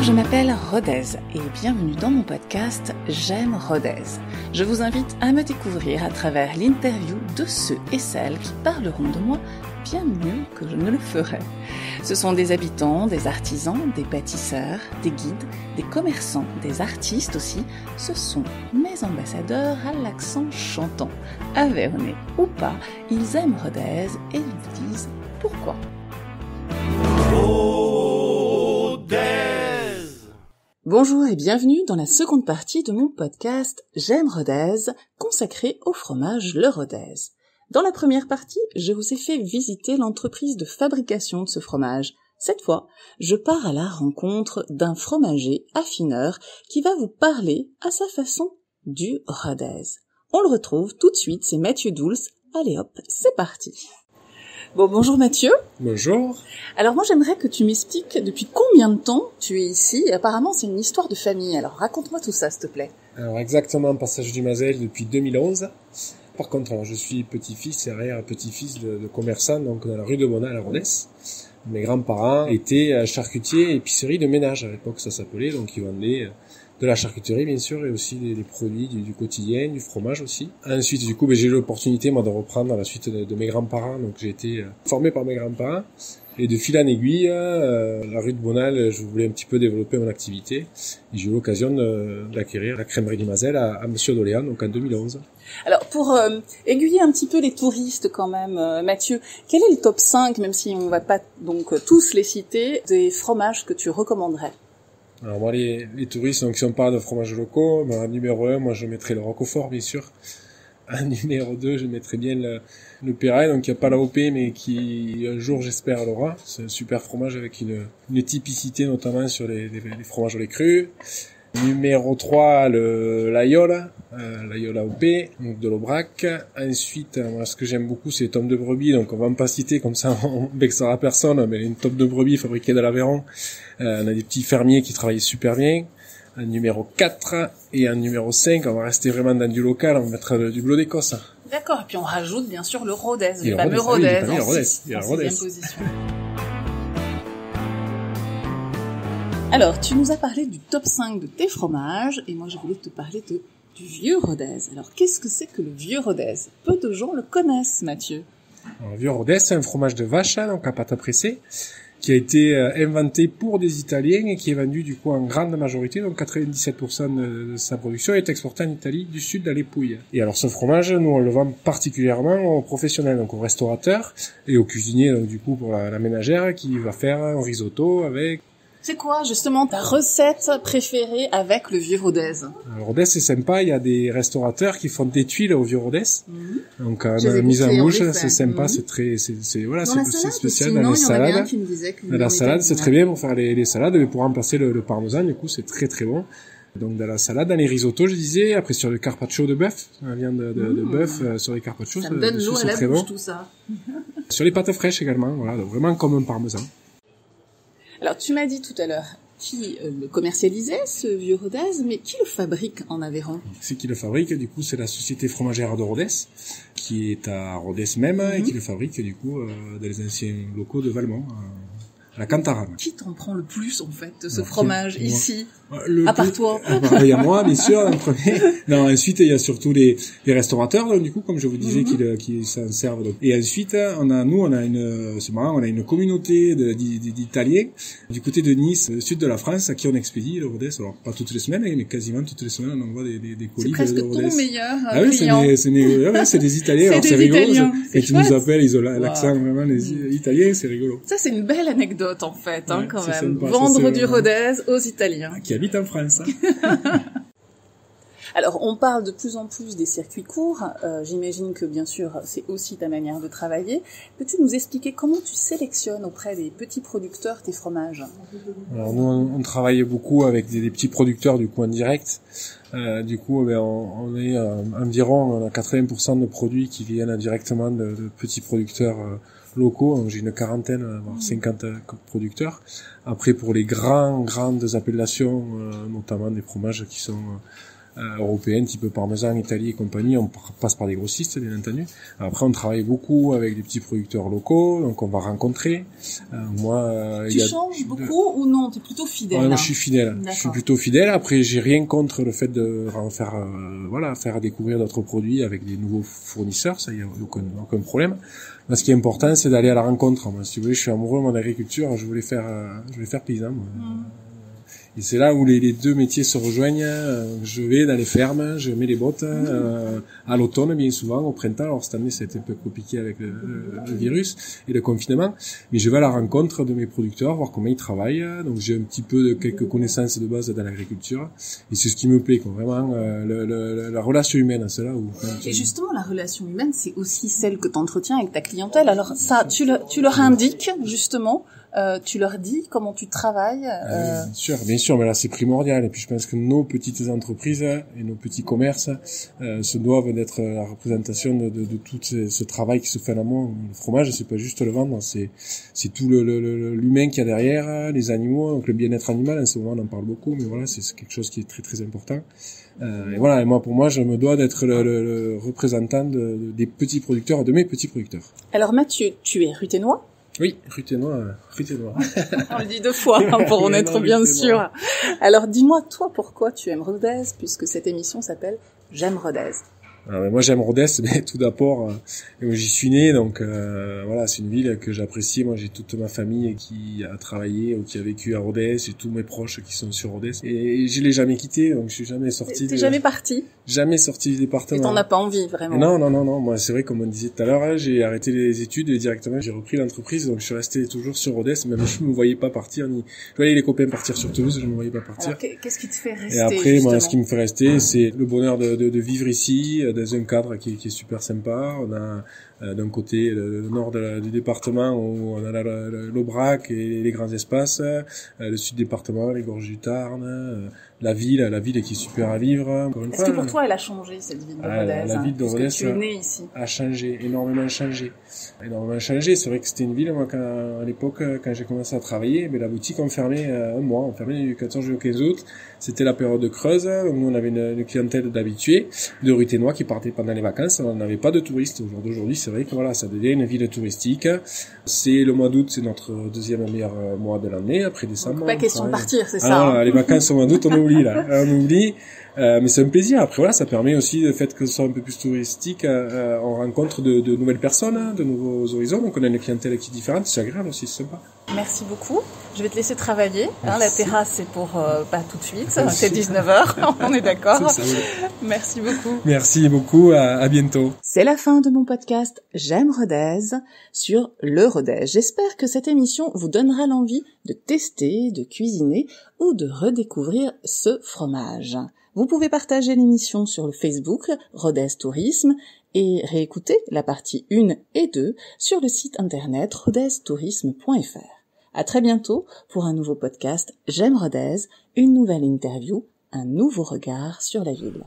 je m'appelle Rodez et bienvenue dans mon podcast J'aime Rodez. Je vous invite à me découvrir à travers l'interview de ceux et celles qui parleront de moi bien mieux que je ne le ferai. Ce sont des habitants, des artisans, des bâtisseurs, des guides, des commerçants, des artistes aussi. Ce sont mes ambassadeurs à l'accent chantant. Avernais ou pas, ils aiment Rodez et ils vous disent pourquoi. Bonjour et bienvenue dans la seconde partie de mon podcast J'aime Rodez, consacré au fromage le Rodez. Dans la première partie, je vous ai fait visiter l'entreprise de fabrication de ce fromage. Cette fois, je pars à la rencontre d'un fromager affineur qui va vous parler à sa façon du Rodez. On le retrouve tout de suite, c'est Mathieu Douls. Allez hop, c'est parti. Bon, bonjour Mathieu. Bonjour. Alors moi j'aimerais que tu m'expliques depuis combien de temps tu es ici. Et apparemment c'est une histoire de famille, alors raconte-moi tout ça s'il te plaît. Alors exactement, passage du Mazel depuis 2011. Par contre, alors, je suis petit-fils et arrière-petit-fils de commerçants donc dans la rue de Bona à la Rodez. Mes grands-parents étaient charcutiers et épicerie de ménage à l'époque ça s'appelait, donc ils vendaient de la charcuterie bien sûr et aussi des produits du quotidien, du fromage aussi. Ensuite du coup j'ai eu l'opportunité moi de reprendre à la suite de mes grands-parents, donc j'ai été formé par mes grands-parents et de fil en aiguille la rue de Bonal je voulais un petit peu développer mon activité et j'ai eu l'occasion d'acquérir la crèmerie du Mazel à Monsieur Doléan donc en 2011. Alors pour aiguiller un petit peu les touristes quand même Mathieu, quel est le top 5 même si on va pas donc tous les citer des fromages que tu recommanderais? Alors moi les touristes donc si on parle de fromages locaux, en numéro 1 moi je mettrais le Roquefort bien sûr. En numéro 2 je mettrais bien le Péray, donc il n'y a pas l'AOP mais qui un jour j'espère l'aura. C'est un super fromage avec une typicité notamment sur les fromages au lait cru. Numéro 3 l'Aïola AOP, donc de l'Aubrac. Ensuite moi ce que j'aime beaucoup c'est les tomes de brebis, donc on va pas citer comme ça on vexera personne, mais une tome de brebis fabriquée de l'Aveyron. On a des petits fermiers qui travaillent super bien. Un numéro 4 et un numéro 5, on va rester vraiment dans du local, on va mettre du bleu d'Écosse. D'accord, et puis on rajoute bien sûr le Rodez, et le fameux Rodez, en sixième position. Alors, tu nous as parlé du top 5 de tes fromages, et moi je voulais te parler du vieux Rodez. Alors, qu'est-ce que c'est que le vieux Rodez? Peu de gens le connaissent, Mathieu. Alors, le vieux Rodez, c'est un fromage de vache, donc à pâte à presser, qui a été inventé pour des Italiens et qui est vendu du coup en grande majorité, donc 97% de sa production est exportée en Italie du Sud dans les Pouilles. Et alors ce fromage, nous on le vend particulièrement aux professionnels, donc aux restaurateurs et aux cuisiniers, donc du coup pour la ménagère qui va faire un risotto avec... C'est quoi justement ta recette préférée avec le vieux Rodez? Le Rodez c'est sympa, il y a des restaurateurs qui font des tuiles au vieux Rodez. Donc mise en bouche, c'est sympa, c'est très voilà, c'est spécial dans les salades. Dans la salade, c'est très bien pour faire les salades mais pour remplacer le parmesan, du coup, c'est très très bon. Donc dans la salade, dans les risottos, je disais, après sur le carpaccio de bœuf, la viande de bœuf sur les carpaccios, ça me donne l'eau à la bouche tout ça. Sur les pâtes fraîches également, voilà, donc vraiment comme un parmesan. Alors, tu m'as dit tout à l'heure qui le commercialisait, ce vieux Rodez, mais qui le fabrique en Aveyron? C'est qui le fabrique, du coup, c'est la société fromagère de Rodez, qui est à Rodez même, et qui le fabrique, du coup, dans les anciens locaux de Valmont, à la Cantarane. Qui t'en prend le plus, en fait, de ce fromage, ici? À part toi. Il y a moi, bien sûr, en premier. Non, ensuite, il y a surtout les restaurateurs, donc, du coup, comme je vous disais, qui s'en servent. Donc. Et ensuite, on a une communauté d'Italiens, du côté de Nice, sud de la France, à qui on expédie le Rodez. Alors, pas toutes les semaines, mais quasiment toutes les semaines, on envoie des colis de Rodez. C'est presque ton meilleur client. C'est des Italiens, alors c'est rigolo. Et tu nous appelles, ils ont l'accent vraiment des Italiens, c'est rigolo. Ça, c'est une belle anecdote, en fait, quand même. Sympa. Vendre du Rodez aux Italiens. Qui habitent en France. Alors, on parle de plus en plus des circuits courts. J'imagine que, bien sûr, c'est aussi ta manière de travailler. Peux-tu nous expliquer comment tu sélectionnes auprès des petits producteurs tes fromages? Alors, nous, on travaille beaucoup avec des petits producteurs, du coup, en direct. Du coup, on est environ, on a 80% de produits qui viennent directement de petits producteurs locaux. Donc, j'ai une quarantaine, voire 50 producteurs. Après, pour les grandes appellations, notamment des fromages qui sont européennes, type parmesan, Italie et compagnie. On passe par des grossistes, bien entendu. Après, on travaille beaucoup avec des petits producteurs locaux, donc on va rencontrer. Tu changes beaucoup ou non? T'es plutôt fidèle? Moi, je suis fidèle. Je suis plutôt fidèle. Après, j'ai rien contre le fait de faire découvrir d'autres produits avec des nouveaux fournisseurs. Ça, y a aucun problème. Mais ce qui est important, c'est d'aller à la rencontre. Moi, si vous voulez, je suis amoureux de mon agriculture. Je voulais faire paysan. Et c'est là où les deux métiers se rejoignent. Je vais dans les fermes, je mets les bottes à l'automne, bien souvent, au printemps. Alors cette année, ça a été un peu compliqué avec le virus et le confinement. Mais je vais à la rencontre de mes producteurs, voir comment ils travaillent. Donc j'ai un petit peu de quelques connaissances de base dans l'agriculture. Et c'est ce qui me plaît, quoi. Vraiment, la relation humaine, c'est là où... Et justement, la relation humaine, c'est aussi celle que tu entretiens avec ta clientèle. Alors ça, tu leur indiques, justement... tu leur dis comment tu travailles Bien sûr, mais là c'est primordial. Et puis je pense que nos petites entreprises et nos petits commerces se doivent d'être la représentation de tout ce travail qui se fait en amont. Le fromage, c'est pas juste le vendre, c'est tout l'humain qu'il y a derrière, les animaux, donc le bien-être animal. En ce moment, on en parle beaucoup, mais voilà, c'est quelque chose qui est très très important. Et voilà, et pour moi, je me dois d'être le représentant des petits producteurs, de mes petits producteurs. Alors Mathieu, tu es ruthénois? Oui, ruthénois. On le dit deux fois, pour en être bien sûr. Alors dis-moi, toi, pourquoi tu aimes Rodez, puisque cette émission s'appelle J'aime Rodez? Alors, moi j'aime Rodez, mais tout d'abord j'y suis né, donc voilà, c'est une ville que j'apprécie. Moi j'ai toute ma famille qui a travaillé ou qui a vécu à Rodez, j'ai tous mes proches qui sont sur Rodez et je l'ai jamais quitté, donc je suis jamais sorti. T'es jamais parti? Jamais sorti du département. Et t'en as pas envie vraiment? Non. Moi c'est vrai, comme on disait tout à l'heure, j'ai arrêté les études et directement j'ai repris l'entreprise, donc je suis resté toujours sur Rodez. Même je me voyais pas partir, je voyais les copains partir sur Toulouse, je me voyais pas partir. Alors, qu'est-ce qui te fait rester? Et après, justement, moi, ce qui me fait rester, c'est le bonheur de vivre ici, dans un cadre qui est super sympa. On a d'un côté le nord du département où on a l'Aubrac et les grands espaces, le sud du département, les gorges du Tarn, la ville qui est super à vivre. Est-ce que pour toi elle a changé, cette ville de Rodez? La ville de Rodez tu es né ici. A changé, énormément changé. C'est vrai que c'était une ville, moi, à l'époque, quand j'ai commencé à travailler, mais la boutique on fermait un mois, on fermait du 14 au 15 août. C'était la période de creuse, donc nous on avait une clientèle d'habitués, de ruthénois qui partaient pendant les vacances, on n'avait pas de touristes. Au jour d'aujourd'hui, c'est vrai que voilà, ça devient une ville touristique. C'est le mois d'août, c'est notre deuxième meilleur mois de l'année, après décembre. Donc, pas question de partir, c'est ça. Les vacances au mois d'août, on oublie là, on oublie. Mais c'est un plaisir. Après voilà, ça permet aussi le fait que ce soit un peu plus touristique, on rencontre de nouvelles personnes, de nouveaux horizons, donc on a une clientèle qui est différente, c'est agréable aussi, c'est sympa. Merci beaucoup. Je vais te laisser travailler. La terrasse, c'est pour pas tout de suite. C'est 19h, on est d'accord. C'est ça, oui. Merci beaucoup. Merci beaucoup, à bientôt. C'est la fin de mon podcast J'aime Rodez sur le Rodez. J'espère que cette émission vous donnera l'envie de tester, de cuisiner ou de redécouvrir ce fromage. Vous pouvez partager l'émission sur le Facebook Rodez Tourisme et réécouter la partie 1 et 2 sur le site internet rodeztourisme.fr. À très bientôt pour un nouveau podcast J'aime Rodez, une nouvelle interview, un nouveau regard sur la ville.